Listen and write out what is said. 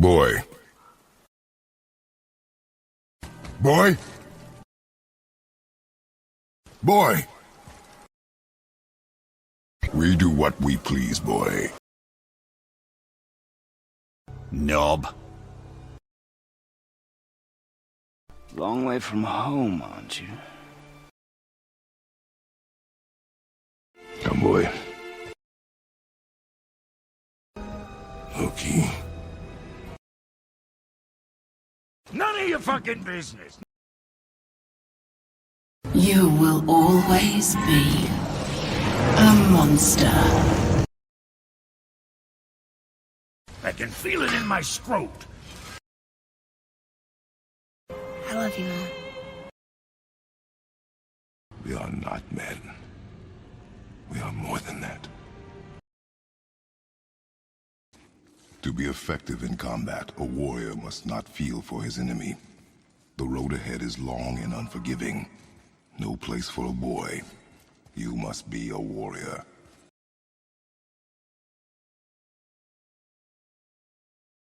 Boy. Boy? Boy! We do what we please, boy. Knob. Long way from home, aren't you? Come, boy. Loki. None of your fucking business. You will always be a monster. I can feel it in my scrote. I love you, Mom. We are not men. We are more than that. To be effective in combat, a warrior must not feel for his enemy. The road ahead is long and unforgiving. No place for a boy. You must be a warrior.